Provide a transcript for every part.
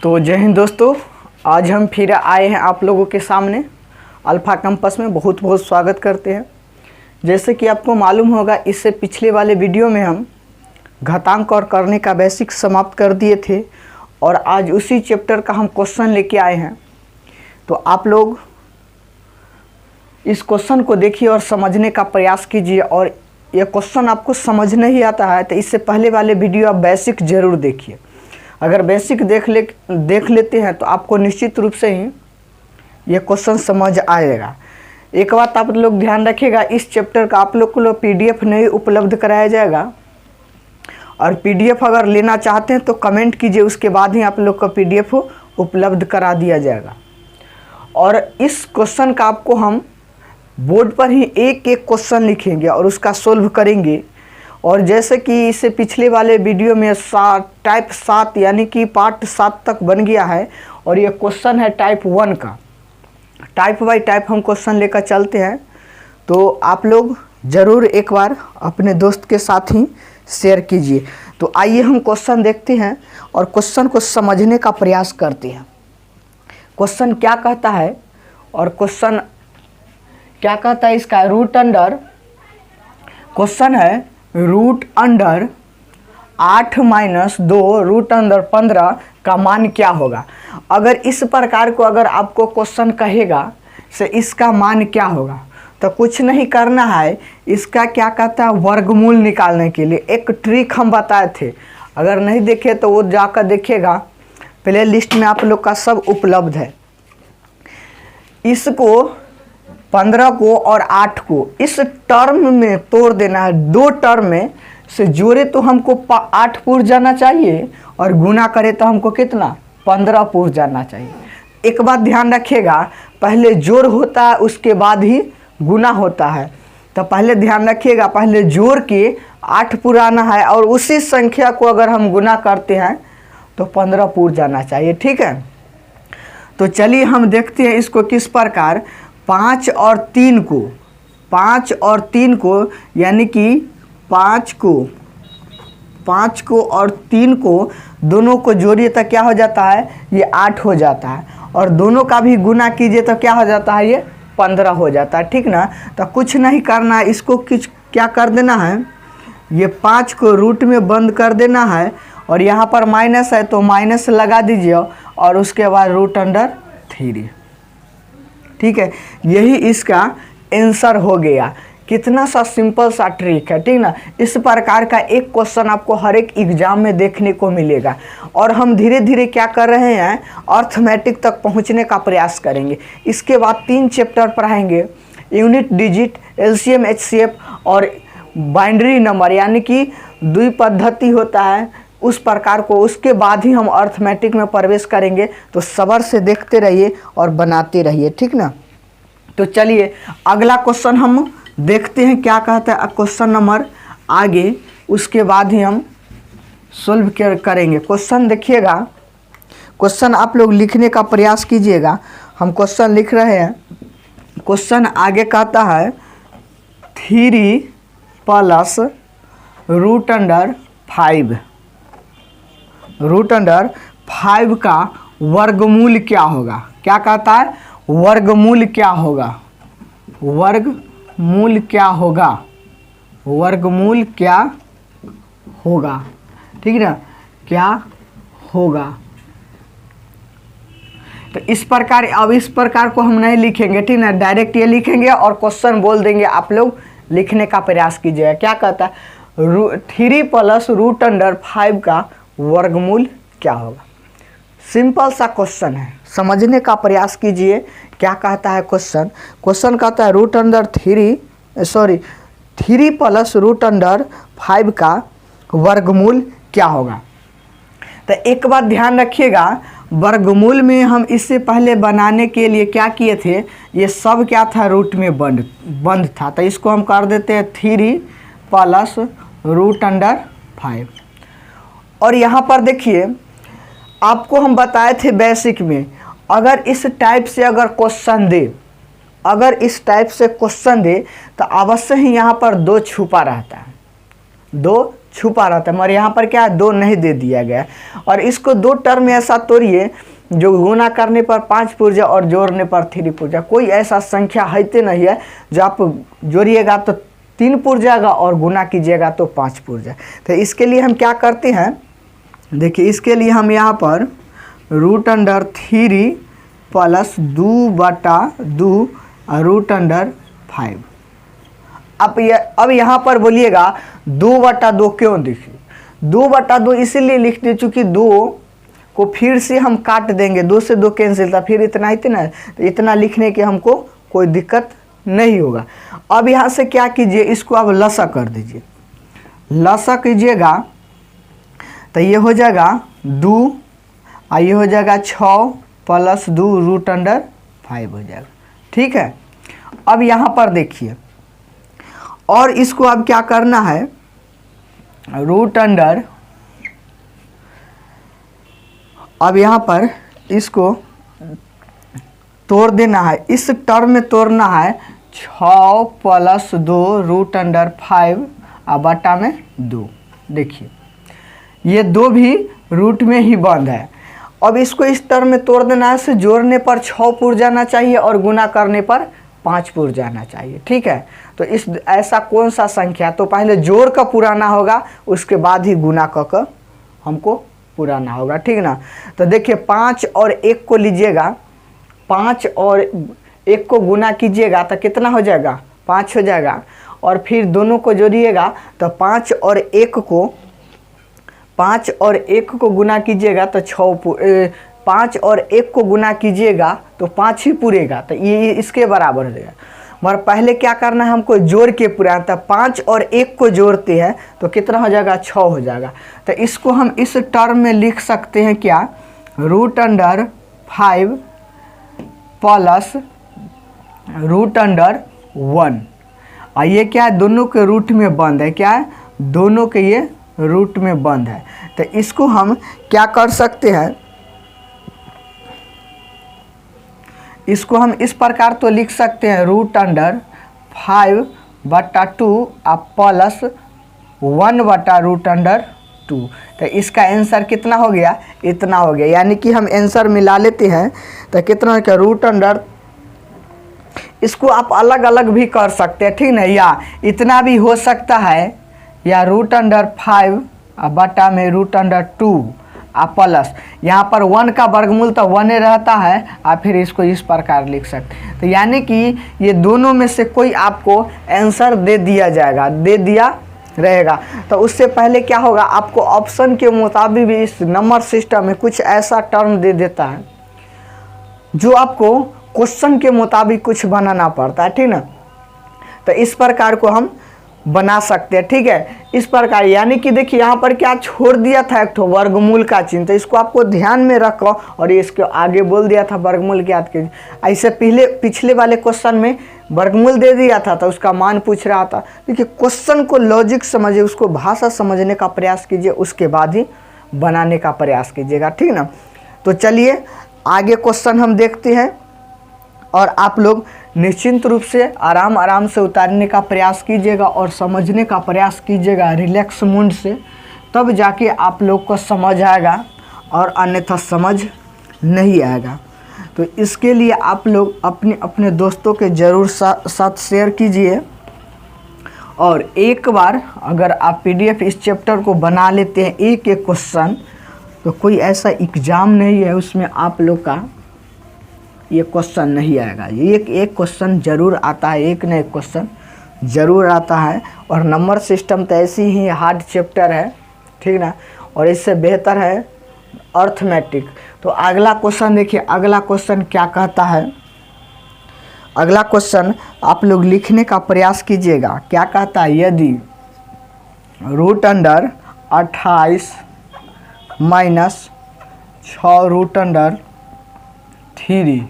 तो जय हिंद दोस्तों, आज हम फिर आए हैं आप लोगों के सामने अल्फा कैंपस में। बहुत बहुत स्वागत करते हैं। जैसे कि आपको मालूम होगा, इससे पिछले वाले वीडियो में हम घातांक और करने का बेसिक समाप्त कर दिए थे और आज उसी चैप्टर का हम क्वेश्चन लेके आए हैं। तो आप लोग इस क्वेश्चन को देखिए और समझने का प्रयास कीजिए। और यह क्वेश्चन आपको समझ नहीं आता है तो इससे पहले वाले वीडियो आप बेसिक ज़रूर देखिए। अगर बेसिक देख लेते हैं तो आपको निश्चित रूप से ही यह क्वेश्चन समझ आएगा। एक बात आप लोग ध्यान रखिएगा, इस चैप्टर का आप लोग को PDF नहीं उपलब्ध कराया जाएगा। और PDF अगर लेना चाहते हैं तो कमेंट कीजिए, उसके बाद ही आप लोग को PDF उपलब्ध करा दिया जाएगा। और इस क्वेश्चन का आपको हम बोर्ड पर ही एक एक क्वेश्चन लिखेंगे और उसका सोल्व करेंगे। और जैसे कि इससे पिछले वाले वीडियो में टाइप 7 यानी कि पार्ट 7 तक बन गया है और ये क्वेश्चन है टाइप 1 का। टाइप बाय टाइप हम क्वेश्चन लेकर चलते हैं, तो आप लोग ज़रूर एक बार अपने दोस्त के साथ ही शेयर कीजिए। तो आइए हम क्वेश्चन देखते हैं और क्वेश्चन को समझने का प्रयास करते हैं। क्वेश्चन क्या कहता है और क्वेश्चन क्या कहता है इसका रूट अंडर, क्वेश्चन है रूट अंडर 8 - 2 रूट अंडर 15 का मान क्या होगा। अगर इस प्रकार को अगर आपको क्वेश्चन कहेगा से इसका मान क्या होगा तो कुछ नहीं करना है। इसका क्या कहता है वर्गमूल निकालने के लिए एक ट्रिक हम बताए थे। अगर नहीं देखे तो वो जाकर देखेगा, प्ले लिस्ट में आप लोग का सब उपलब्ध है। इसको 15 को और 8 को इस टर्म में तोड़ देना है। दो टर्म में से जोड़े तो हमको 8 पूर जाना चाहिए और गुना करे तो हमको कितना 15 पूर जाना चाहिए। एक बात ध्यान रखिएगा, पहले जोड़ होता है उसके बाद ही गुना होता है। तो पहले ध्यान रखिएगा, पहले जोड़ के 8 पुराना है और उसी संख्या को अगर हम गुना करते हैं तो 15 पूर जाना चाहिए। ठीक है, तो चलिए हम देखते हैं इसको किस प्रकार। 5 और 3 को यानी कि 5 को और 3 को दोनों को जोड़िए तो क्या हो जाता है, ये 8 हो जाता है। और दोनों का भी गुना कीजिए तो क्या हो जाता है, ये 15 हो जाता है। ठीक ना, तो कुछ नहीं करना है, इसको क्या कर देना है, ये 5 को रूट में बंद कर देना है और यहाँ पर माइनस है तो माइनस लगा दीजिए और उसके बाद रूट अंडर 3। ठीक है, यही इसका आंसर हो गया। कितना सा सिंपल सा ट्रिक है। ठीक ना, इस प्रकार का एक क्वेश्चन आपको हर एक एग्जाम में देखने को मिलेगा। और हम धीरे धीरे क्या कर रहे हैं, अर्थमेटिक तक पहुंचने का प्रयास करेंगे। इसके बाद 3 चैप्टर पढ़ाएंगे, यूनिट डिजिट, LCM HCF और बाइनरी नंबर यानी कि द्विपद्धति होता है उस प्रकार को। उसके बाद ही हम अर्थमेटिक में प्रवेश करेंगे। तो सब्र से देखते रहिए और बनाते रहिए। ठीक ना, तो चलिए अगला क्वेश्चन हम देखते हैं क्या कहता है क्वेश्चन नंबर आगे, उसके बाद ही हम सोल्व करेंगे। क्वेश्चन देखिएगा, क्वेश्चन आप लोग लिखने का प्रयास कीजिएगा। हम क्वेश्चन लिख रहे हैं। क्वेश्चन आगे कहता है 3 + रूट अंडर 5 का वर्गमूल क्या होगा। क्या कहता है, वर्गमूल क्या होगा, वर्गमूल क्या होगा, वर्गमूल क्या होगा। ठीक है ना, क्या होगा। तो इस प्रकार, अब इस प्रकार को हम नहीं लिखेंगे। ठीक ना, डायरेक्ट ये लिखेंगे और क्वेश्चन बोल देंगे। आप लोग लिखने का प्रयास कीजिएगा। क्या कहता है 3 + रूट अंडर 5 का वर्गमूल क्या होगा। सिंपल सा क्वेश्चन है, समझने का प्रयास कीजिए। क्या कहता है क्वेश्चन, क्वेश्चन कहता है 3 + रूट अंडर 5 का वर्गमूल क्या होगा। तो एक बात ध्यान रखिएगा, वर्गमूल में हम इससे पहले बनाने के लिए क्या किए थे, ये सब क्या था, रूट में बंद था। तो इसको हम कर देते हैं 3 + रूट अंडर 5। और यहाँ पर देखिए, आपको हम बताए थे बेसिक में, अगर इस टाइप से अगर क्वेश्चन दे तो अवश्य ही यहाँ पर 2 छुपा रहता है, 2 छुपा रहता है, मगर यहाँ पर क्या है 2 नहीं दे दिया गया। और इसको 2 टर्म में ऐसा तोड़िए जो गुना करने पर 5 पुर्जा और जोड़ने पर 3 पुर्जा। कोई ऐसा संख्या है नहीं है जो आप जोड़िएगा तो 3 पुर जाएगा और गुना कीजिएगा तो 5 पुर जाए। तो इसके लिए हम क्या करते हैं, देखिए इसके लिए हम यहाँ पर √3 + 2/2 √5। अब यहाँ पर बोलिएगा 2/2 क्यों लिखिए, 2/2 इसीलिए लिखते चूँकि 2 को फिर से हम काट देंगे, 2 से 2 कैंसिल था, फिर इतना तो इतना लिखने के हमको कोई दिक्कत नहीं होगा। अब यहाँ से क्या कीजिए, इसको अब लसा कर दीजिए, लसा कीजिएगा तो ये हो जाएगा 2 और ये हो जाएगा 6 + 2 √5 हो जाएगा। ठीक है, अब यहाँ पर देखिए, और इसको अब क्या करना है, अब यहाँ पर इसको तोड़ देना है, इस टर्म में तोड़ना है 6 + 2 √5 और बटा में 2। देखिए ये 2 भी रूट में ही बंद है। अब इसको इस टर्म में तोड़ देना है, से जोड़ने पर 6 पुर जाना चाहिए और गुना करने पर 5 पुर जाना चाहिए। ठीक है, तो इस ऐसा कौन सा संख्या, तो पहले जोड़ का पुराना होगा, उसके बाद ही गुना का हमको पुराना होगा। ठीक ना, तो देखिए 5 और 1 को लीजिएगा, 5 और 1 को गुना कीजिएगा तो कितना हो जाएगा, 5 हो जाएगा। और फिर दोनों को जोड़िएगा तो 5 और 1 को गुना कीजिएगा तो 5 और 1 को गुना कीजिएगा तो 5 ही पूरेगा, तो ये इसके बराबर हो जाएगा। मगर पहले क्या करना है, हमको जोड़ के पूरा, तो 5 और 1 को जोड़ते हैं तो कितना हो जाएगा, 6 हो जाएगा। तो इसको हम इस टर्म में लिख सकते हैं क्या, √5 + √1। और ये क्या है, दोनों के रूट में बंद है, क्या है, दोनों के ये रूट में बंद है। तो इसको हम क्या कर सकते हैं, इसको हम इस प्रकार तो लिख सकते हैं √5/2 + 1/√2। तो इसका आंसर कितना हो गया, इतना हो गया। यानी कि हम आंसर मिला लेते हैं तो कितना हो गया, इसको आप अलग अलग भी कर सकते हैं, ठीक ना, या इतना भी हो सकता है, या √5 बटा में √2 प्लस यहाँ पर 1 का वर्गमूल तो 1 रहता है, और फिर इसको इस प्रकार लिख सकते हैं। तो यानी कि ये दोनों में से कोई आपको आंसर दे दिया जाएगा, दे दिया रहेगा। तो उससे पहले क्या होगा, आपको ऑप्शन के मुताबिक भी इस नंबर सिस्टम में कुछ ऐसा टर्म दे देता है जो आपको क्वेश्चन के मुताबिक कुछ बनाना पड़ता है। ठीक ना, तो इस प्रकार को हम बना सकते हैं। ठीक है, इस प्रकार, यानी कि देखिए यहाँ पर क्या छोड़ दिया था, एक वर्गमूल का चिन्ह, तो इसको आपको ध्यान में रखो, और ये इसके आगे बोल दिया था वर्गमूल के याद कीजिए। ऐसे पिछले वाले क्वेश्चन में वर्गमूल दे दिया था तो उसका मान पूछ रहा था। देखिए क्वेश्चन को लॉजिक समझिए, उसको भाषा समझने का प्रयास कीजिए, उसके बाद ही बनाने का प्रयास कीजिएगा। ठीक ना, तो चलिए आगे क्वेश्चन हम देखते हैं, और आप लोग निश्चिंत रूप से आराम से उतारने का प्रयास कीजिएगा और समझने का प्रयास कीजिएगा रिलैक्स मूड से, तब जाके आप लोग को समझ आएगा, और अन्यथा समझ नहीं आएगा। तो इसके लिए आप लोग अपने दोस्तों के ज़रूर साथ शेयर कीजिए, और एक बार अगर आप PDF इस चैप्टर को बना लेते हैं एक क्वेश्चन, तो कोई ऐसा एग्ज़ाम नहीं है उसमें आप लोग का ये क्वेश्चन नहीं आएगा। एक क्वेश्चन ज़रूर आता है, एक न एक क्वेश्चन ज़रूर आता है। और नंबर सिस्टम तो ऐसी ही हार्ड चैप्टर है, ठीक ना, और इससे बेहतर है अर्थमेटिक। तो अगला क्वेश्चन देखिए, अगला क्वेश्चन क्या कहता है। अगला क्वेश्चन आप लोग लिखने का प्रयास कीजिएगा। क्या कहता है, यदि √28 - 6√3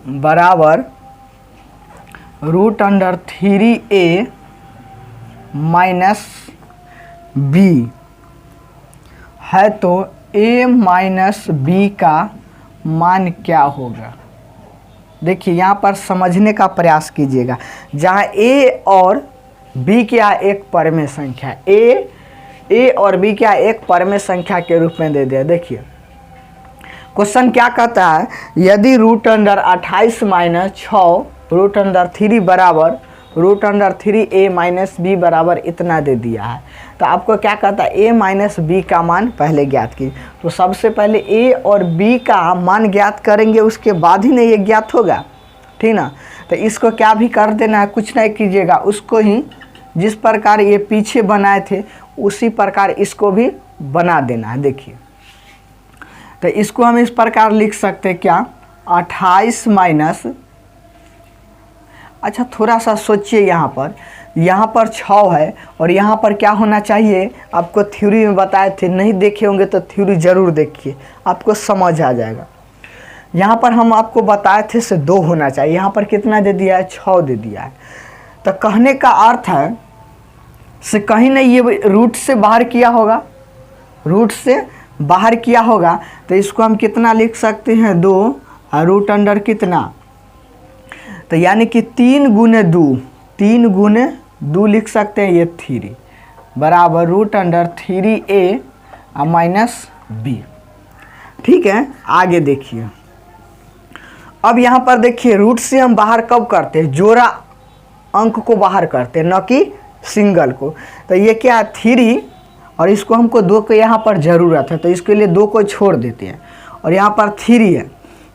बराबर √3a - b है, तो a - b का मान क्या होगा। देखिए यहाँ पर समझने का प्रयास कीजिएगा, जहाँ a और b क्या एक परिमेय संख्या, a ए और बी क्या एक परमेय संख्या के रूप में दे दिया। देखिए क्वेश्चन क्या कहता है, यदि root under 28 minus 6 root under 3 बराबर root under 3a minus b बराबर इतना दे दिया है, तो आपको क्या कहता है a माइनस बी का मान पहले ज्ञात की। तो सबसे पहले a और b का मान ज्ञात करेंगे, उसके बाद ही नहीं ये ज्ञात होगा, ठीक ना। तो इसको क्या भी कर देना है, कुछ नहीं कीजिएगा, उसको ही जिस प्रकार ये पीछे बनाए थे उसी प्रकार इसको भी बना देना है। देखिए तो इसको हम इस प्रकार लिख सकते हैं क्या, 28 माइनस, अच्छा थोड़ा सा सोचिए, यहाँ पर 6 है और यहाँ पर क्या होना चाहिए, आपको थ्योरी में बताए थे, नहीं देखे होंगे तो थ्योरी ज़रूर देखिए, आपको समझ आ जाएगा। यहाँ पर हम आपको बताए थे से 2 होना चाहिए, यहाँ पर कितना दे दिया है, 6 दे दिया है। तो कहने का अर्थ है से कहीं नहीं ये रूट से बाहर किया होगा, रूट से बाहर किया होगा, तो इसको हम कितना लिख सकते हैं, 2 और रूट अंडर कितना, तो यानी कि 3 गुने 2 लिख सकते हैं, ये 3 बराबर root under 3a minus B. ठीक है, आगे देखिए, अब यहाँ पर देखिए रूट से हम बाहर कब करते हैं, जोड़ा अंक को बाहर करते हैं, न कि सिंगल को। तो ये क्या 3 और इसको हमको 2 को यहाँ पर ज़रूरत है, तो इसके लिए 2 को छोड़ देते हैं और यहाँ पर 3 है,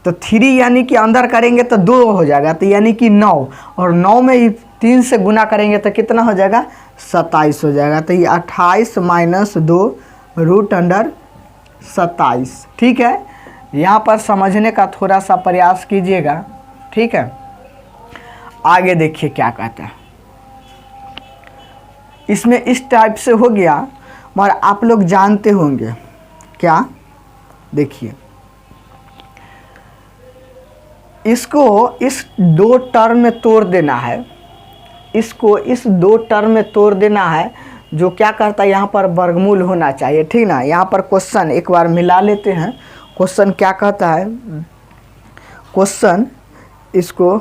तो 3 यानी कि अंदर करेंगे तो 2 हो जाएगा, तो यानी कि 9 और 9 में 3 से गुना करेंगे तो कितना हो जाएगा, 27 हो जाएगा। तो ये 28 माइनस 2 रूट अंडर 27। ठीक है, यहाँ पर समझने का थोड़ा सा प्रयास कीजिएगा। ठीक है, आगे देखिए क्या कहता है, इसमें इस टाइप से हो गया, मगर आप लोग जानते होंगे क्या, देखिए इसको इस 2 टर्म में तोड़ देना है, इसको इस 2 टर्म में तोड़ देना है, जो क्या करता है यहाँ पर वर्गमूल होना चाहिए। ठीक ना, यहाँ पर क्वेश्चन एक बार मिला लेते हैं, क्वेश्चन क्या कहता है, क्वेश्चन इसको,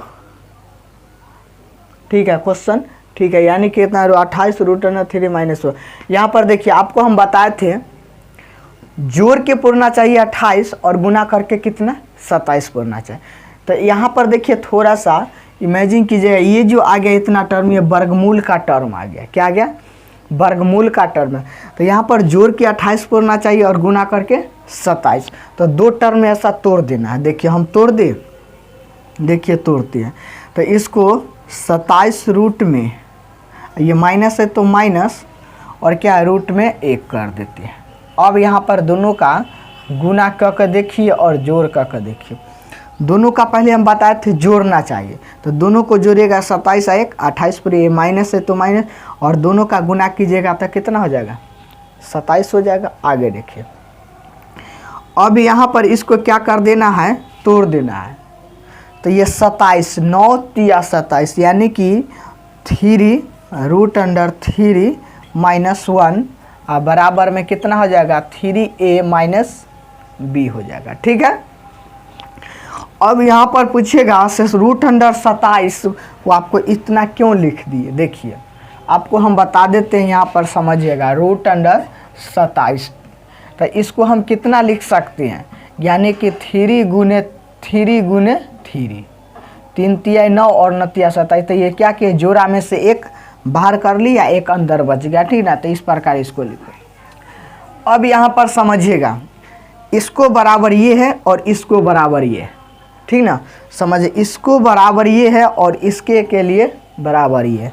ठीक है क्वेश्चन, ठीक है, यानी कि कितना 28 रूट अंडर 3 माइनस 1। यहाँ पर देखिए आपको हम बताए थे जोड़ के पूरना चाहिए 28 और गुना करके कितना 27 पूरना चाहिए। तो यहाँ पर देखिए थोड़ा सा इमेजिन कीजिएगा, ये जो आ गया इतना टर्म, ये वर्गमूल का टर्म आ गया, क्या आ गया, वर्गमूल का टर्म है। तो यहाँ पर जोड़ के 28 पूरना चाहिए और गुना करके 27, तो 2 टर्म में ऐसा तोड़ देना है। देखिए हम तोड़ दे, देखिए तोड़ते हैं, तो इसको 27 रूट में, ये माइनस है तो माइनस, और क्या रूट में 1 कर देते हैं। अब यहाँ पर दोनों का गुना कर देखिए और जोड़ कर देखिए, दोनों का पहले हम बताए थे जोड़ना चाहिए, तो दोनों को जोड़िएगा 27 1 28 पर, ये माइनस है तो माइनस, और दोनों का गुना कीजिएगा तो कितना हो जाएगा, 27 हो जाएगा। आगे देखिए, अब यहाँ पर इसको क्या कर देना है, तोड़ देना है, तो ये 27 9 तिया 27, यानी कि 3 रूट अंडर 3 माइनस 1 बराबर में कितना हो जाएगा, 3a माइनस बी हो जाएगा। ठीक है, अब यहाँ पर पूछेगा से रूट अंडर 27 वो आपको इतना क्यों लिख दिए, देखिए आपको हम बता देते हैं, यहाँ पर समझिएगा रूट अंडर 27, तो इसको हम कितना लिख सकते हैं, यानी कि 3 गुने 3 3 तिया 9 और 9 तिया 27, तो ये क्या कि जोड़ा में से 1 बाहर कर लिया, 1 अंदर बच गया। ठीक ना, तो इस प्रकार इसको लिखो। अब यहाँ पर समझिएगा, इसको बराबर ये है और इसको बराबर ये है, ठीक ना, समझिए इसको बराबर ये है और इसके के लिए बराबर ये है,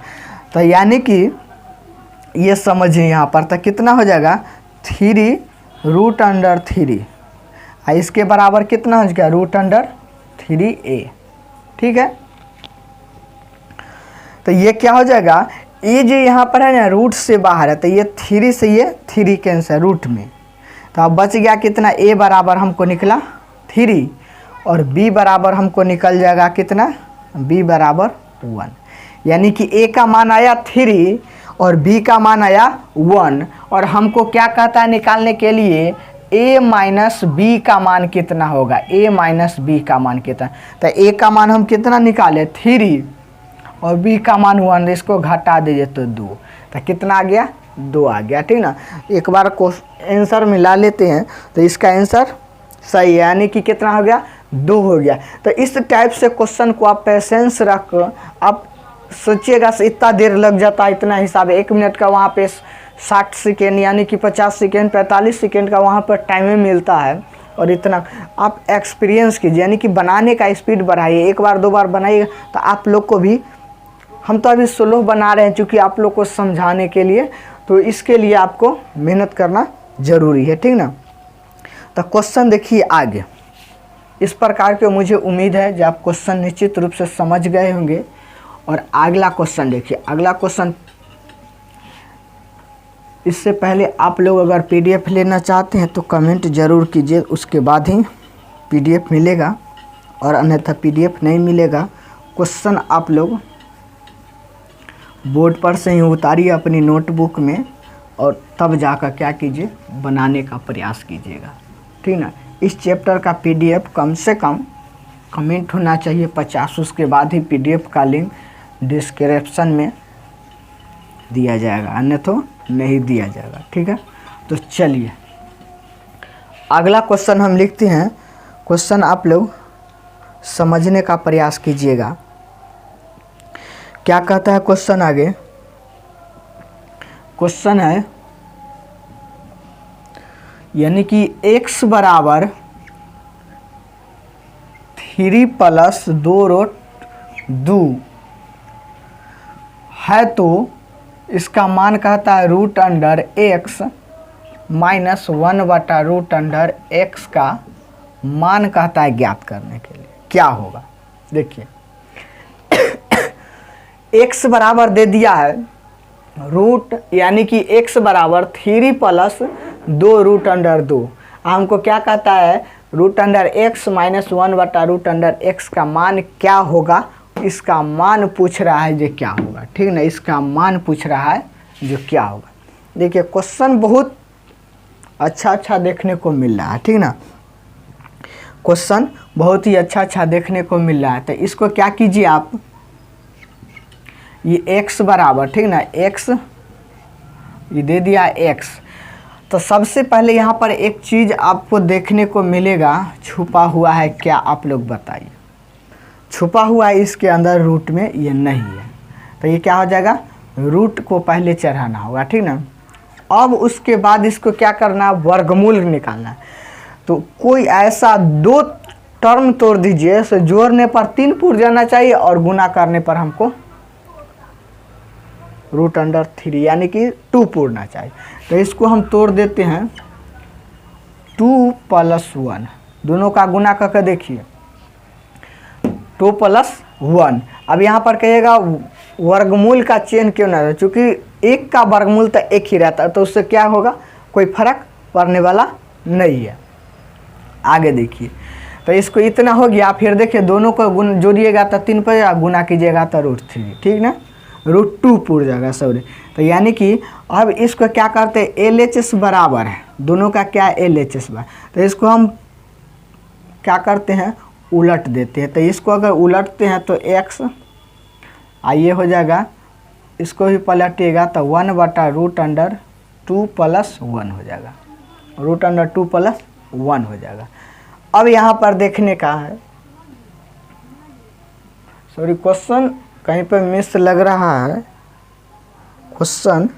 तो यानी कि ये समझिए यहाँ पर तो कितना हो जाएगा, 3 रूट अंडर 3, इसके बराबर कितना हो गया, रूट अंडर 3a। ठीक है, तो ये क्या हो जाएगा, ये जो यहाँ पर है ना रूट से बाहर है, तो ये 3 से ये 3 कैंसिल रूट में, तो अब बच गया कितना, a बराबर हमको निकला 3 और b बराबर हमको निकल जाएगा कितना, b बराबर 1, यानी कि a का मान आया 3 और b का मान आया 1, और हमको क्या कहता है निकालने के लिए, a माइनस बी का मान कितना होगा, a माइनस बी का मान कितना, तो a का मान हम कितना निकाले 3 और b का मान 1, इसको घटा दीजिए तो 2, तो कितना आ गया 2 आ गया, ठीक ना। एक बार आंसर मिला लेते हैं तो इसका आंसर सही है, यानी कि कितना हो गया, 2 हो गया। तो इस टाइप से क्वेश्चन को आप पेशेंस रख आप सोचिएगा, इतना देर लग जाता है, इतना हिसाब 1 मिनट का वहाँ पे 60 सेकेंड यानी कि 50 सेकेंड 45 सेकेंड का वहाँ पर टाइम मिलता है। और इतना आप एक्सपीरियंस कीजिए, यानी कि बनाने का स्पीड बढ़ाइए। 1 बार 2 बार बनाइए तो आप लोग को भी, हम तो अभी स्लो बना रहे हैं क्योंकि आप लोग को समझाने के लिए, तो इसके लिए आपको मेहनत करना ज़रूरी है, ठीक ना। तो क्वेश्चन देखिए आगे इस प्रकार के, मुझे उम्मीद है कि आप क्वेश्चन निश्चित रूप से समझ गए होंगे। और अगला क्वेश्चन देखिए, अगला क्वेश्चन, इससे पहले आप लोग अगर पीडीएफ लेना चाहते हैं तो कमेंट ज़रूर कीजिए, उसके बाद ही पीडीएफ मिलेगा, और अन्यथा पीडीएफ नहीं मिलेगा। क्वेश्चन आप लोग बोर्ड पर से ही उतारिए अपनी नोटबुक में, और तब जाकर क्या कीजिए, बनाने का प्रयास कीजिएगा, ठीक ना। इस चैप्टर का पीडीएफ कम से कम कमेंट होना चाहिए 50, उसके बाद ही पीडीएफ का लिंक डिस्क्रिप्शन में दिया जाएगा, अन्यथा नहीं दिया जाएगा, ठीक है। तो चलिए अगला क्वेश्चन हम लिखते हैं। क्वेश्चन आप लोग समझने का प्रयास कीजिएगा, क्या कहता है क्वेश्चन आगे। क्वेश्चन है यानी कि x बराबर 3 + 2√2 है, तो इसका मान कहता है √x - 1/√x का मान कहता है ज्ञात करने के लिए। क्या होगा देखिए, x बराबर दे दिया है रूट, यानी कि x बराबर 3 + 2√2। हमको क्या कहता है, √x - 1/√x का मान क्या होगा, इसका मान पूछ रहा है जो क्या होगा, ठीक ना। इसका मान पूछ रहा है जो क्या होगा। देखिए क्वेश्चन बहुत अच्छा देखने को मिल रहा है, ठीक ना। क्वेश्चन बहुत ही अच्छा देखने को मिल रहा है। तो इसको क्या कीजिए आप, ये x बराबर, ठीक ना, x ये दे दिया x। तो सबसे पहले यहाँ पर एक चीज़ आपको देखने को मिलेगा, छुपा हुआ है, क्या आप लोग बताइए। छुपा हुआ है इसके अंदर रूट में, ये नहीं है, तो ये क्या हो जाएगा, रूट को पहले चढ़ाना होगा, ठीक ना। अब उसके बाद इसको क्या करना, वर्गमूल निकालना है। तो कोई ऐसा 2 टर्म तोड़ दीजिए, तो जोड़ने पर 3 पुर जाना चाहिए और गुना करने पर हमको √3 यानी कि 2 पुरना चाहिए। तो इसको हम तोड़ देते हैं, 2 + 1, दोनों का गुना करके देखिए, 2 + 1। अब यहाँ पर कहिएगा वर्गमूल का चेन क्यों ना, चूँकि 1 का वर्गमूल तो 1 ही रहता है, तो उससे क्या होगा, कोई फर्क पड़ने वाला नहीं है। आगे देखिए, तो इसको इतना हो गया, फिर देखिए दोनों को गुण जोड़िएगा तो 3 पर, या गुना कीजिएगा तो √3, ठीक ना, √2 पुर जाएगा, सॉरी। तो यानी कि अब इसको क्या करते हैं, LHS बराबर है, दोनों का क्या LHS बराबर, तो इसको हम क्या करते हैं, उलट देते हैं। तो इसको अगर उलटते हैं तो x आइए हो जाएगा, इसको भी पलटिएगा तो 1/√2 + 1 हो जाएगा, √2 + 1 हो जाएगा। अब यहाँ पर देखने का है, सॉरी क्वेश्चन कहीं पे मिस लग रहा है, क्वेश्चन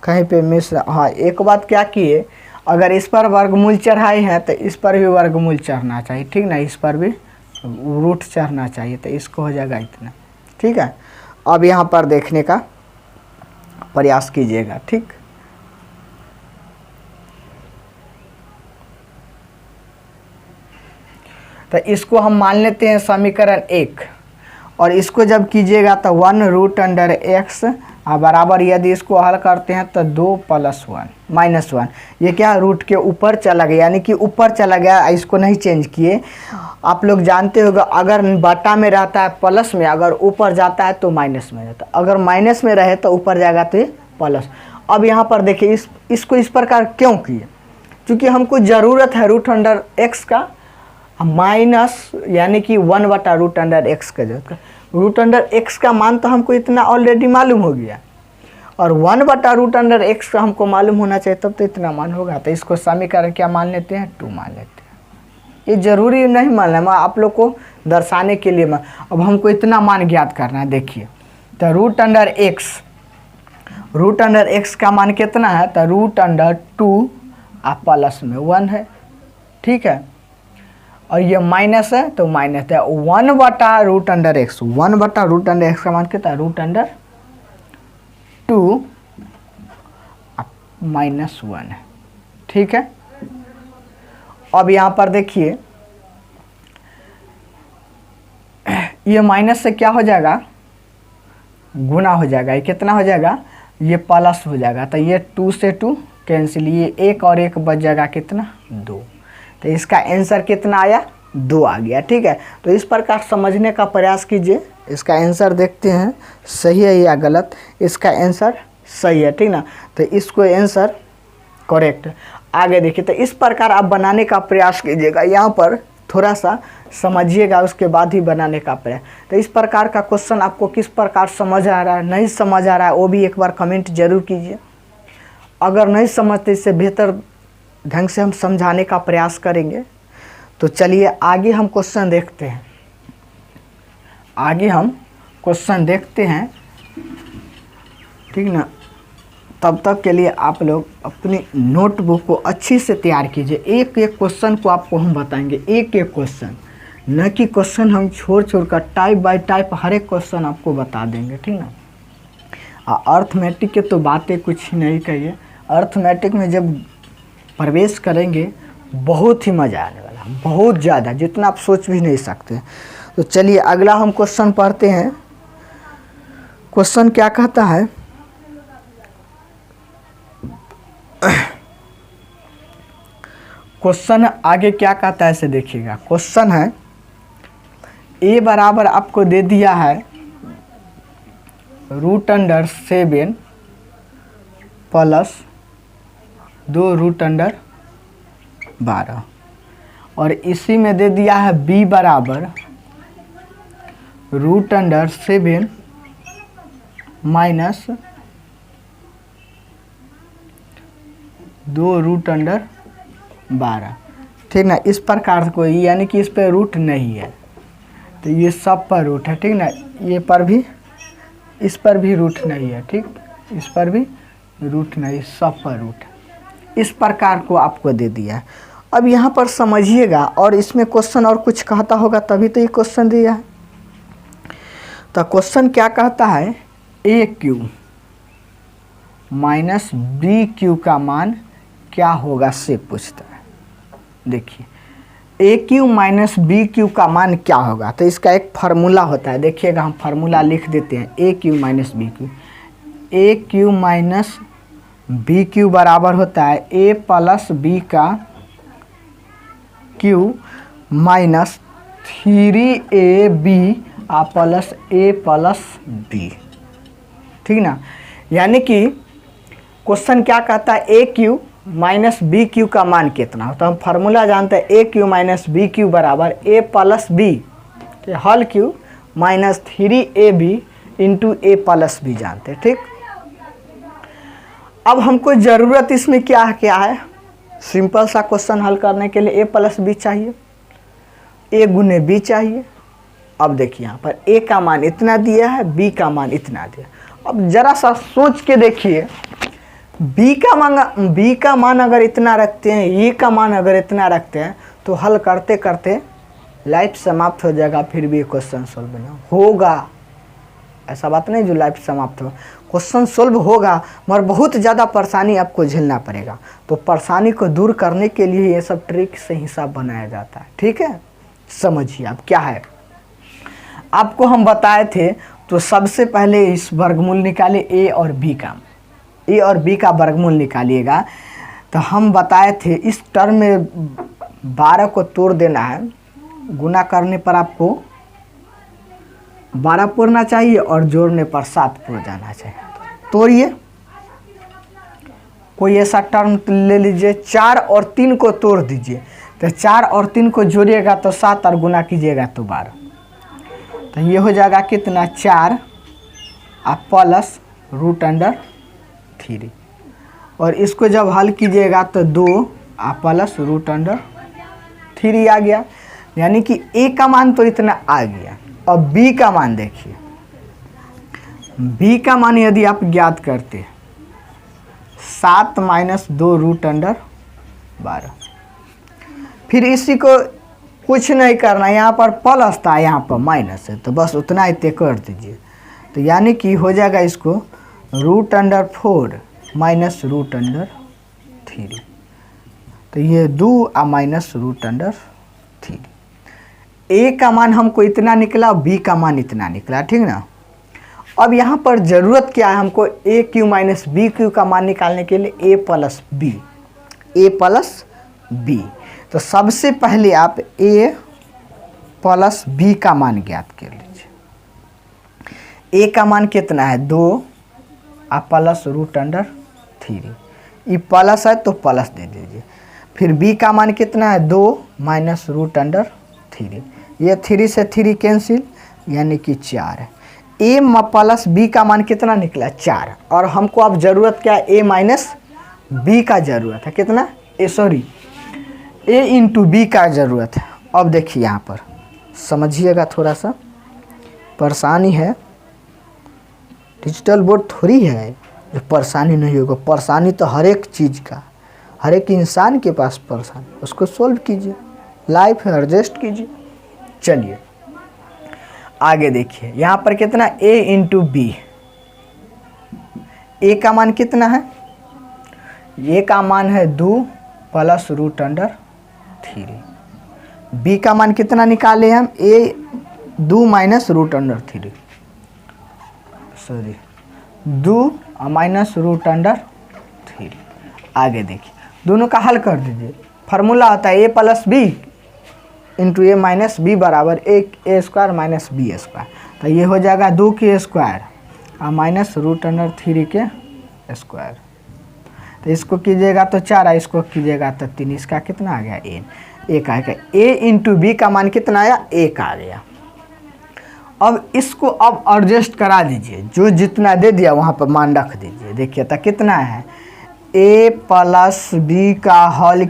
कहीं पे मिस, हाँ एक बात क्या किए, अगर इस पर वर्गमूल चढ़ाए हैं तो इस पर भी वर्गमूल चढ़ना चाहिए, ठीक ना, इस पर भी रूट चढ़ना चाहिए, तो इसको हो जाएगा इतना, ठीक है। अब यहाँ पर देखने का प्रयास कीजिएगा, ठीक। तो इसको हम मान लेते हैं समीकरण 1, और इसको जब कीजिएगा तो 1√x बराबर, यदि इसको हल करते हैं तो 2 + 1 - 1, ये क्या रूट के ऊपर चला गया, यानी कि ऊपर चला गया, इसको नहीं चेंज किए। आप लोग जानते होगा अगर बटा में रहता है प्लस में, अगर ऊपर जाता है तो माइनस में जाता है, अगर माइनस में रहे तो ऊपर जाएगा तो ये प्लस। अब यहाँ पर देखिए इसको इस प्रकार क्यों किए, क्योंकि हमको ज़रूरत है √x का माइनस, यानी कि 1/√x का जरूरत है। √x का मान तो हमको इतना ऑलरेडी मालूम हो गया, और 1/√x का हमको मालूम होना चाहिए, तब तो इतना मान होगा। तो इसको समीकरण क्या मान लेते हैं, 2 मान लेते हैं। ये जरूरी नहीं मानना है, मैं आप लोग को दर्शाने के लिए अब हमको इतना मान ज्ञात करना है। देखिए तो √x का मान कितना है, तो √2 आप प्लस में 1 है, ठीक है। और ये माइनस है तो माइनस है 1/√x, 1/√x का मान कितना है, √2 -1 है, ठीक है। अब यहाँ पर देखिए ये माइनस से क्या हो जाएगा, गुना हो जाएगा, ये कितना हो जाएगा, ये प्लस हो जाएगा। तो ये 2 से 2 कैंसिल, ये 1 और 1 बच जाएगा कितना, 2। तो इसका आंसर कितना आया, 2 आ गया, ठीक है। तो इस प्रकार समझने का प्रयास कीजिए। इसका आंसर देखते हैं सही है या गलत। इसका आंसर सही है, ठीक ना। तो इसको आंसर करेक्ट। आगे देखिए, तो इस प्रकार आप बनाने का प्रयास कीजिएगा। यहाँ पर थोड़ा सा समझिएगा, उसके बाद ही बनाने का प्रयास। तो इस प्रकार का क्वेश्चन आपको किस प्रकार समझ आ रहा है, नहीं समझ आ रहा है, वो भी एक बार कमेंट जरूर कीजिए। अगर नहीं समझते, इससे बेहतर ढंग से हम समझाने का प्रयास करेंगे। तो चलिए आगे हम क्वेश्चन देखते हैं, ठीक ना। तब तक के लिए आप लोग अपनी नोटबुक को अच्छी से तैयार कीजिए। एक एक क्वेश्चन को आपको हम बताएंगे, एक एक क्वेश्चन, न कि क्वेश्चन हम छोड़ कर टाइप बाय टाइप हर एक क्वेश्चन आपको बता देंगे, ठीक ना। अर्थमेटिक के तो बातें कुछ नहीं कहिए। अर्थमेटिक में जब प्रवेश करेंगे बहुत ही मज़ा आने वाला, बहुत ज़्यादा, जितना आप सोच भी नहीं सकते। तो चलिए अगला हम क्वेश्चन पढ़ते हैं। क्वेश्चन क्या कहता है, क्वेश्चन आगे क्या कहता है इसे देखिएगा। क्वेश्चन है a बराबर आपको दे दिया है √7 प्लस 2√12, और इसी में दे दिया है b बराबर √7 माइनस 2√12, ठीक ना। इस प्रकार से कोई, यानी कि इस पर रूट नहीं है, तो ये सब पर रूट है, ठीक ना। ये पर भी, इस पर भी रूट नहीं है, ठीक, इस पर भी रूट नहीं, सब पर रूट है। इस प्रकार को आपको दे दिया है। अब यहाँ पर समझिएगा, और इसमें क्वेश्चन और कुछ कहता होगा तभी तो ये क्वेश्चन दिया है। तो क्वेश्चन क्या कहता है, AQ माइनस BQ का मान क्या होगा से पूछता है। देखिए AQ माइनस BQ का मान क्या होगा, तो इसका एक फार्मूला होता है। देखिएगा हम फार्मूला लिख देते हैं, AQ minus BQ। AQ minus BQ बराबर होता है A प्लस B का Q minus 3AB plus A plus B, ठीक ना। यानी कि क्वेश्चन क्या कहता है, AQ माइनस BQ का मान कितना हो। तो हम फार्मूला जानते हैं, AQ माइनस BQ बराबर A प्लस B के हल Q minus 3AB into A plus B जानते हैं, ठीक। अब हमको ज़रूरत इसमें क्या है, सिंपल सा क्वेश्चन हल करने के लिए A प्लस B चाहिए, A गुने B चाहिए। अब देखिए यहाँ पर A का मान इतना दिया है, B का मान इतना दिया। अब ज़रा सा सोच के देखिए, B का मान अगर इतना रखते हैं, E का मान अगर इतना रखते हैं, तो हल करते करते लाइफ समाप्त हो जाएगा, फिर भी क्वेश्चन सॉल्व नहीं होगा। ऐसा बात नहीं जो लाइफ समाप्त हो, क्वेश्चन सॉल्व होगा, मगर बहुत ज़्यादा परेशानी आपको झेलना पड़ेगा। तो परेशानी को दूर करने के लिए ये सब ट्रिक से हिसाब बनाया जाता है, ठीक है। समझिए अब क्या है, आपको हम बताए थे। तो सबसे पहले इस वर्गमूल निकाले A और B का वर्गमूल निकालिएगा। तो हम बताए थे इस टर्म में 12 को तोड़ देना है, गुना करने पर आपको 12 पूरना चाहिए और जोड़ने पर 7 पूर जाना चाहिए। तोड़िए, कोई ऐसा टर्म ले लीजिए, 4 और 3 को तोड़ दीजिए। तो 4 और 3 को जोड़िएगा तो 7 और गुना कीजिएगा तो 12। तो ये हो जाएगा कितना, 4 प्लस √12 3 और इसको जब हल कीजिएगा तो 2 प्लस √3 आ गया, यानी कि a का मान तो इतना आ गया। अब b का मान देखिए, b का मान यदि आप ज्ञात करते 7 - 2 √12, फिर इसी को कुछ नहीं करना, यहाँ पर प्लस था यहाँ पर माइनस है तो बस उतना ही तय कर दीजिए। तो यानी कि हो जाएगा इसको √4 माइनस √3, तो ये 2 माइनस √3। a का मान हमको इतना निकला, b का मान इतना निकला, ठीक ना। अब यहाँ पर ज़रूरत क्या है हमको, a q minus b q का मान निकालने के लिए a प्लस b। तो सबसे पहले आप a प्लस b का मान ज्ञात कर लीजिए। a का मान कितना है 2 प्लस √3, ये प्लस है तो प्लस दे दीजिए। फिर b का मान कितना है 2 माइनस √3, ये 3 से 3 कैंसिल, यानी कि 4 है। a प्लस b का मान कितना निकला 4, और हमको अब ज़रूरत क्या है a माइनस b का ज़रूरत है, कितना a इंटू बी का ज़रूरत है। अब देखिए यहाँ पर समझिएगा, थोड़ा सा परेशानी है, डिजिटल बोर्ड थोड़ी है जो परेशानी नहीं होगा। परेशानी तो हर एक चीज़ का, हर एक इंसान के पास परेशानी, उसको सोल्व कीजिए, लाइफ है एडजस्ट कीजिए। चलिए आगे देखिए, यहाँ पर कितना a इंटू बी, a का मान कितना है, a का मान है 2 प्लस √3, b का मान कितना निकाले हम, a 2 माइनस √3, 2 माइनस √3। आगे देखिए, दोनों का हल कर दीजिए। फार्मूला होता है a plus b into a minus b बराबर a square minus b square. तो ये हो जाएगा 2 के स्क्वायर माइनस √3 के स्क्वायर। तो इसको कीजिएगा तो 4, इसको कीजिएगा तो 3, इसका कितना आ गया a का a इंटू बी का मान कितना आया 1 आ गया। अब इसको अब एडजस्ट करा दीजिए, जो जितना दे दिया वहाँ पर मान रख दीजिए। देखिए तो कितना है a प्लस बी का whole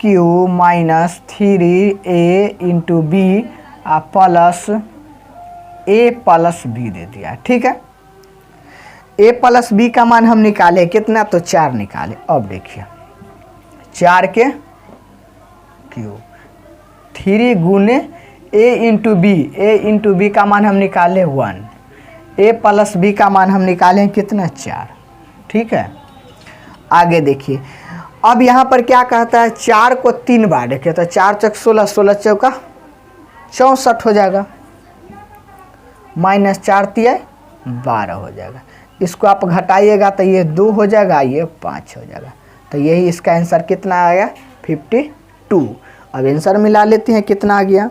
cube minus 3a into B plus a plus B दे दिया, ठीक है। a प्लस बी का मान हम निकाले कितना, तो 4 निकाले। अब देखिए 4 के क्यूब 3 गुने a इंटू बी का मान हम निकाले 1, a प्लस बी का मान हम निकाले कितना 4, ठीक है। आगे देखिए, अब यहाँ पर क्या कहता है 4 को 3 बार, देखिए तो 4 चौक 16, 16 चौका 64 हो जाएगा, माइनस 4 तिया 12 हो जाएगा। इसको आप घटाइएगा तो ये 2 हो जाएगा, ये 5 हो जाएगा। तो यही इसका आंसर कितना आएगा 52। अब आंसर मिला लेते हैं, कितना आ गया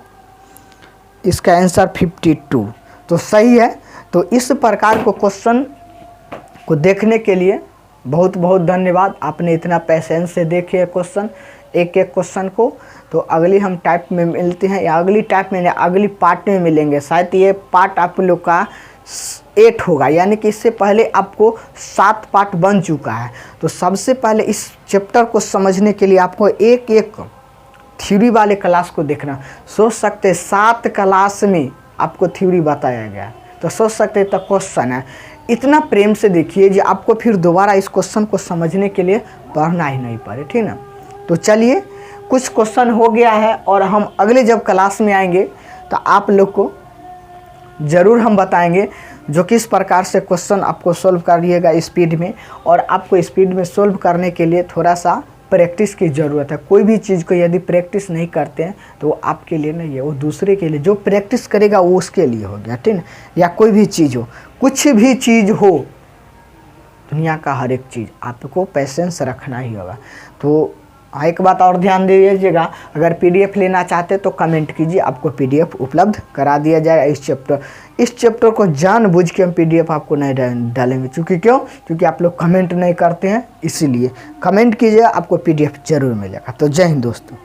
इसका आंसर 52। तो सही है। तो इस प्रकार को क्वेश्चन को देखने के लिए बहुत बहुत धन्यवाद। आपने इतना पेशेंस से देखे क्वेश्चन, एक एक क्वेश्चन को। तो अगली हम टाइप में मिलते हैं, या अगली टाइप में अगली पार्ट में मिलेंगे। शायद ये पार्ट आप लोग का 8 होगा, यानी कि इससे पहले आपको 7 पार्ट बन चुका है। तो सबसे पहले इस चैप्टर को समझने के लिए आपको एक एक थ्योरी वाले क्लास को देखना। सोच सकते 7 क्लास में आपको थ्योरी बताया गया, तो सोच सकते तो क्वेश्चन है इतना प्रेम से देखिए जो आपको फिर दोबारा इस क्वेश्चन को समझने के लिए पढ़ना ही नहीं पड़े, ठीक ना। तो चलिए, कुछ क्वेश्चन हो गया है और हम अगले जब क्लास में आएंगे तो आप लोग को ज़रूर हम बताएंगे जो किस प्रकार से क्वेश्चन आपको सोल्व करिएगा स्पीड में। और आपको स्पीड में सोल्व करने के लिए थोड़ा सा प्रैक्टिस की ज़रूरत है। कोई भी चीज़ को यदि प्रैक्टिस नहीं करते हैं तो वो आपके लिए नहीं है, वो दूसरे के लिए। जो प्रैक्टिस करेगा वो उसके लिए हो गया, ठीक है। या कोई भी चीज़ हो, कुछ भी चीज़ हो, दुनिया का हर एक चीज़ आपको पेशेंस रखना ही होगा। तो एक बात और ध्यान दीजिएगा, अगर पीडीएफ लेना चाहते तो कमेंट कीजिए, आपको पीडीएफ उपलब्ध करा दिया जाएगा। इस चैप्टर को जानबूझ के हम पीडीएफ आपको नहीं डालेंगे, क्योंकि आप लोग कमेंट नहीं करते हैं, इसीलिए कमेंट कीजिए, आपको पीडीएफ जरूर मिलेगा। तो जय हिंद दोस्तों।